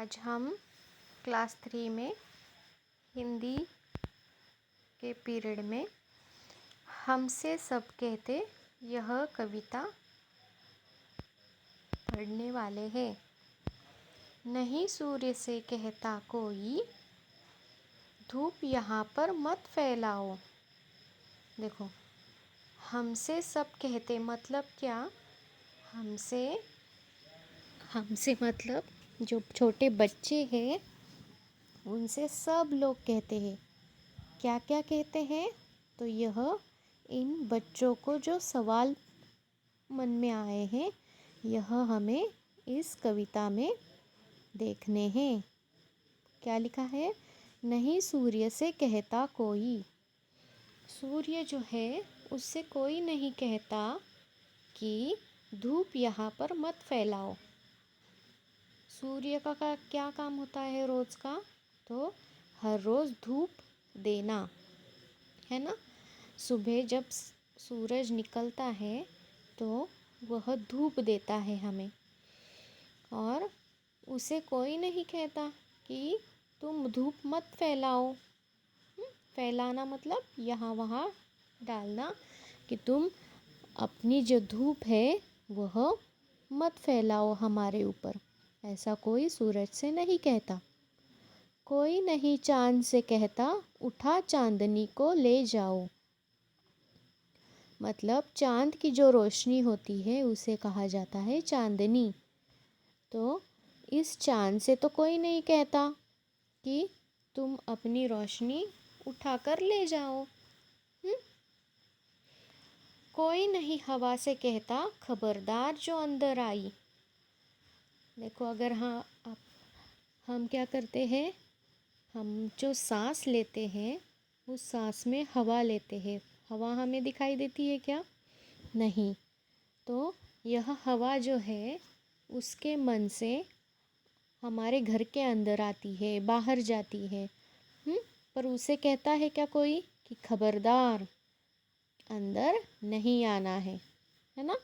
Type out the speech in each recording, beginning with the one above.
आज हम क्लास 3 में हिंदी के पीरियड में हमसे सब कहते यह कविता पढ़ने वाले हैं। नहीं सूर्य से कहता कोई, धूप यहाँ पर मत फैलाओ। देखो, हमसे सब कहते मतलब क्या? हमसे मतलब जो छोटे बच्चे हैं उनसे सब लोग कहते हैं। क्या क्या कहते हैं? तो यह इन बच्चों को जो सवाल मन में आए हैं यह हमें इस कविता में देखने हैं। क्या लिखा है? नहीं सूर्य से कहता कोई। सूर्य जो है उससे कोई नहीं कहता कि धूप यहाँ पर मत फैलाओ। सूर्य का क्या काम होता है रोज़ का? तो हर रोज़ धूप देना है ना। सुबह जब सूरज निकलता है तो वह धूप देता है हमें, और उसे कोई नहीं कहता कि तुम धूप मत फैलाओ। फैलाना मतलब यहाँ वहाँ डालना, कि तुम अपनी जो धूप है वह मत फैलाओ हमारे ऊपर। ऐसा कोई सूरज से नहीं कहता। कोई नहीं चांद से कहता उठा चांदनी को ले जाओ। मतलब चांद की जो रोशनी होती है उसे कहा जाता है चांदनी। तो इस चांद से तो कोई नहीं कहता कि तुम अपनी रोशनी उठाकर ले जाओ। कोई नहीं हवा से कहता खबरदार जो अंदर आई। देखो, अगर हम क्या करते हैं, हम जो सांस लेते हैं उस सांस में हवा लेते हैं। हवा हमें दिखाई देती है क्या? नहीं। तो यह हवा जो है उसके मन से हमारे घर के अंदर आती है, बाहर जाती है। पर उसे कहता है क्या कोई कि खबरदार अंदर नहीं आना है ना?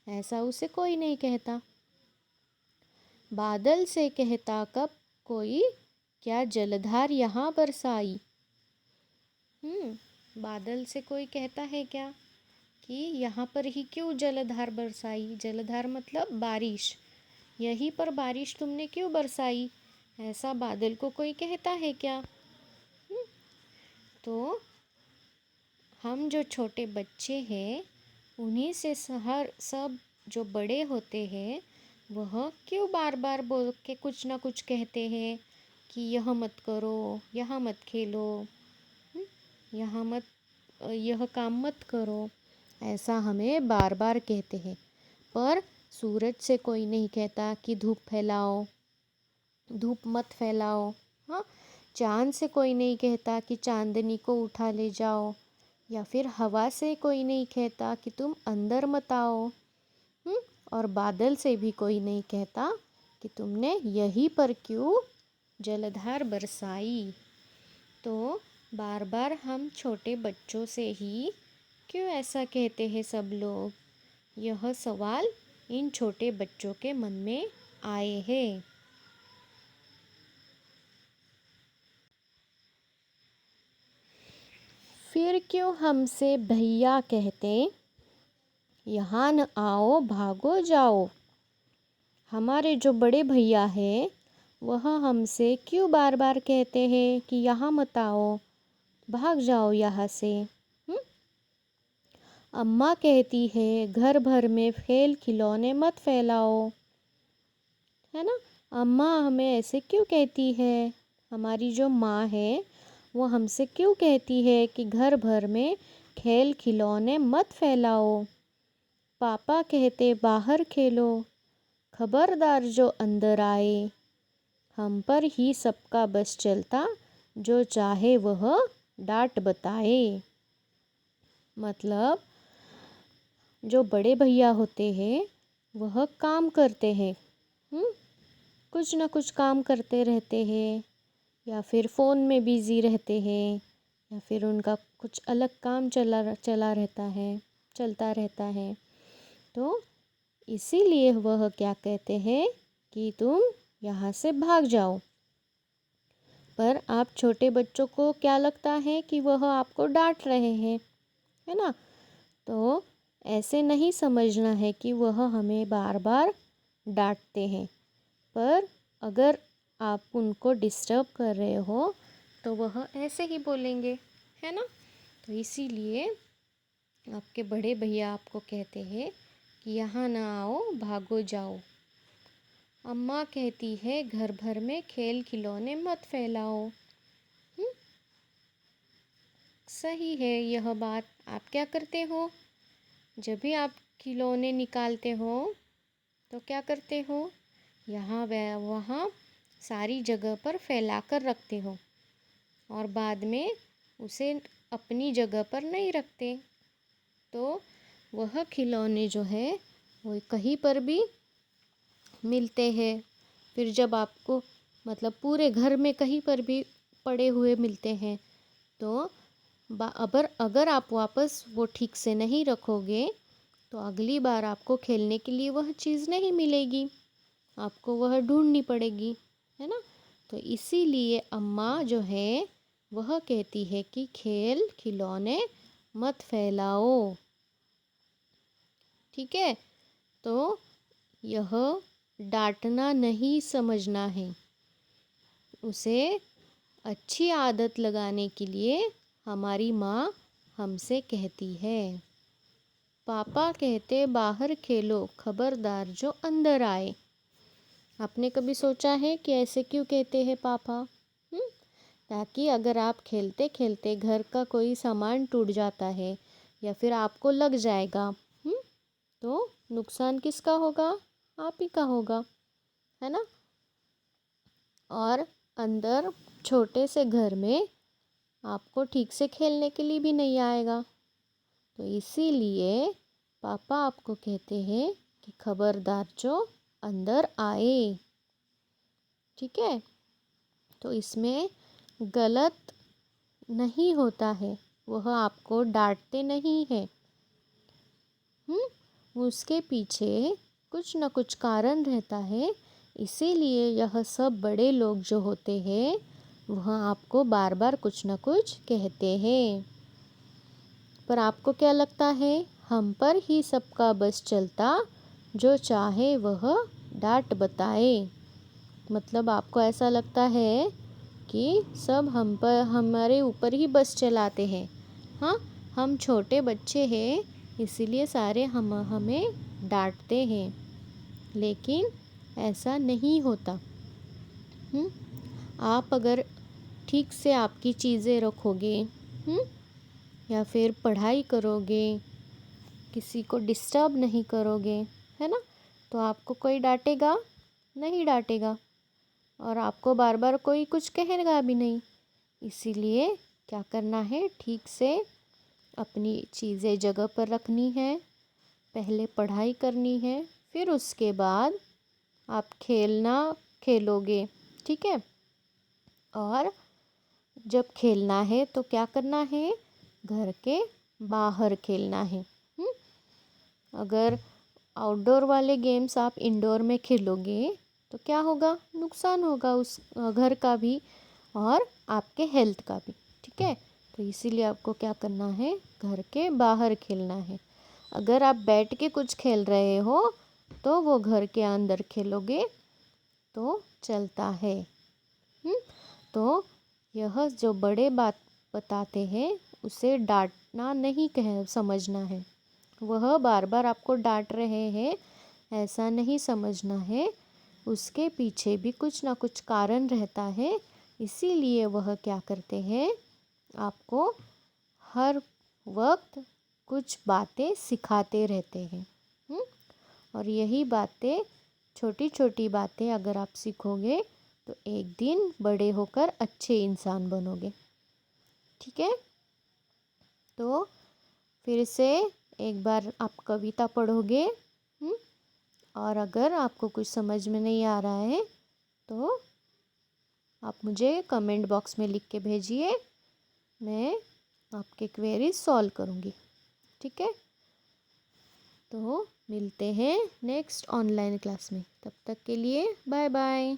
ऐसा उसे कोई नहीं कहता। बादल से कहता कब कोई, क्या जलधार यहाँ बरसाई। बादल से कोई कहता है क्या कि यहाँ पर ही क्यों जलधार बरसाई? जलधार मतलब बारिश। यहीं पर बारिश तुमने क्यों बरसाई? ऐसा बादल को कोई कहता है क्या? तो हम जो छोटे बच्चे हैं उन्हीं से सब जो बड़े होते हैं वह क्यों बार बार बोल के कुछ ना कुछ कहते हैं कि यह मत करो, यहाँ मत खेलो, यह काम मत करो। ऐसा हमें बार बार कहते हैं। पर सूरज से कोई नहीं कहता कि धूप फैलाओ, धूप मत फैलाओ। हाँ, चांद से कोई नहीं कहता कि चांदनी को उठा ले जाओ, या फिर हवा से कोई नहीं कहता कि तुम अंदर मत आओ। और बादल से भी कोई नहीं कहता कि तुमने यहीं पर क्यों जलधार बरसाई। तो बार बार हम छोटे बच्चों से ही क्यों ऐसा कहते हैं सब लोग? यह सवाल इन छोटे बच्चों के मन में आए हैं। फिर क्यों हमसे भैया कहते, यहाँ न आओ भागो जाओ। हमारे जो बड़े भैया हैं वह हमसे क्यों बार बार कहते हैं कि यहाँ मत आओ, भाग जाओ यहाँ से। अम्मा कहती है घर भर में खेल खिलौने मत फैलाओ, है ना। अम्मा हमें ऐसे क्यों कहती है? हमारी जो माँ है वो हमसे क्यों कहती है कि घर भर में खेल खिलौने मत फैलाओ। पापा कहते बाहर खेलो, खबरदार जो अंदर आए। हम पर ही सबका बस चलता, जो चाहे वह डांट बताए। मतलब जो बड़े भैया होते हैं वह काम करते हैं, कुछ ना कुछ काम करते रहते हैं, या फिर फ़ोन में बिज़ी रहते हैं, या फिर उनका कुछ अलग काम चलता रहता है। तो इसीलिए वह क्या कहते हैं कि तुम यहाँ से भाग जाओ। पर आप छोटे बच्चों को क्या लगता है कि वह आपको डांट रहे हैं, है ना? तो ऐसे नहीं समझना है कि वह हमें बार बार डांटते हैं। पर अगर आप उनको डिस्टर्ब कर रहे हो तो वह ऐसे ही बोलेंगे, है ना? तो इसीलिए आपके बड़े भैया आपको कहते हैं कि यहाँ ना आओ, भागो जाओ। अम्मा कहती है घर भर में खेल खिलौने मत फैलाओ। सही है यह बात। आप क्या करते हो? जब भी आप खिलौने निकालते हो तो क्या करते हो? यहाँ वहाँ सारी जगह पर फैला कर रखते हो और बाद में उसे अपनी जगह पर नहीं रखते। तो वह खिलौने जो है वो कहीं पर भी मिलते हैं। फिर जब आपको मतलब पूरे घर में कहीं पर भी पड़े हुए मिलते हैं तो अगर आप वापस वो ठीक से नहीं रखोगे तो अगली बार आपको खेलने के लिए वह चीज़ नहीं मिलेगी, आपको वह ढूंढनी पड़ेगी, है ना? तो इसीलिए अम्मा जो है वह कहती है कि खेल खिलौने मत फैलाओ। ठीक है? तो यह डांटना नहीं समझना है। उसे अच्छी आदत लगाने के लिए हमारी माँ हमसे कहती है। पापा कहते बाहर खेलो, खबरदार जो अंदर आए। आपने कभी सोचा है कि ऐसे क्यों कहते हैं पापा? ताकि अगर आप खेलते खेलते घर का कोई सामान टूट जाता है या फिर आपको लग जाएगा, तो नुकसान किसका होगा? आप ही का होगा, है ना? और अंदर छोटे से घर में आपको ठीक से खेलने के लिए भी नहीं आएगा। तो इसीलिए पापा आपको कहते हैं कि खबरदार जो अंदर आए। ठीक है? तो इसमें गलत नहीं होता है, वह आपको डांटते नहीं है। उसके पीछे कुछ न कुछ कारण रहता है। इसीलिए यह सब बड़े लोग जो होते हैं वह आपको बार बार कुछ न कुछ कहते हैं। पर आपको क्या लगता है, हम पर ही सबका बस चलता, जो चाहे वह डांट बताए? मतलब आपको ऐसा लगता है कि सब हम पर हमारे ऊपर ही बस चलाते हैं। हाँ, हम छोटे बच्चे हैं इसीलिए सारे हमें डांटते हैं, लेकिन ऐसा नहीं होता। आप अगर ठीक से आपकी चीज़ें रखोगे, या फिर पढ़ाई करोगे, किसी को डिस्टर्ब नहीं करोगे, है ना? तो आपको कोई डांटेगा नहीं, डांटेगा, और आपको बार बार कोई कुछ कहेगा भी नहीं। इसीलिए क्या करना है, ठीक से अपनी चीज़ें जगह पर रखनी है, पहले पढ़ाई करनी है, फिर उसके बाद आप खेलोगे। ठीक है? और जब खेलना है तो क्या करना है, घर के बाहर खेलना है। अगर आउटडोर वाले गेम्स आप इंडोर में खेलोगे तो क्या होगा, नुकसान होगा उस घर का भी और आपके हेल्थ का भी। ठीक है? तो इसीलिए आपको क्या करना है, घर के बाहर खेलना है। अगर आप बैठ के कुछ खेल रहे हो तो वो घर के अंदर खेलोगे तो चलता है। तो यह जो बड़े बात बताते हैं उसे डांटना नहीं समझना है। वह बार बार आपको डांट रहे हैं ऐसा नहीं समझना है, उसके पीछे भी कुछ ना कुछ कारण रहता है। इसीलिए वह क्या करते हैं, आपको हर वक्त कुछ बातें सिखाते रहते हैं। और यही बातें, छोटी छोटी बातें अगर आप सीखोगे तो एक दिन बड़े होकर अच्छे इंसान बनोगे। ठीक है? तो फिर से एक बार आप कविता पढ़ोगे, और अगर आपको कुछ समझ में नहीं आ रहा है तो आप मुझे कमेंट बॉक्स में लिख के भेजिए, मैं आपके क्वेरीज सॉल्व करूँगी। ठीक है? तो मिलते हैं नेक्स्ट ऑनलाइन क्लास में, तब तक के लिए बाय बाय।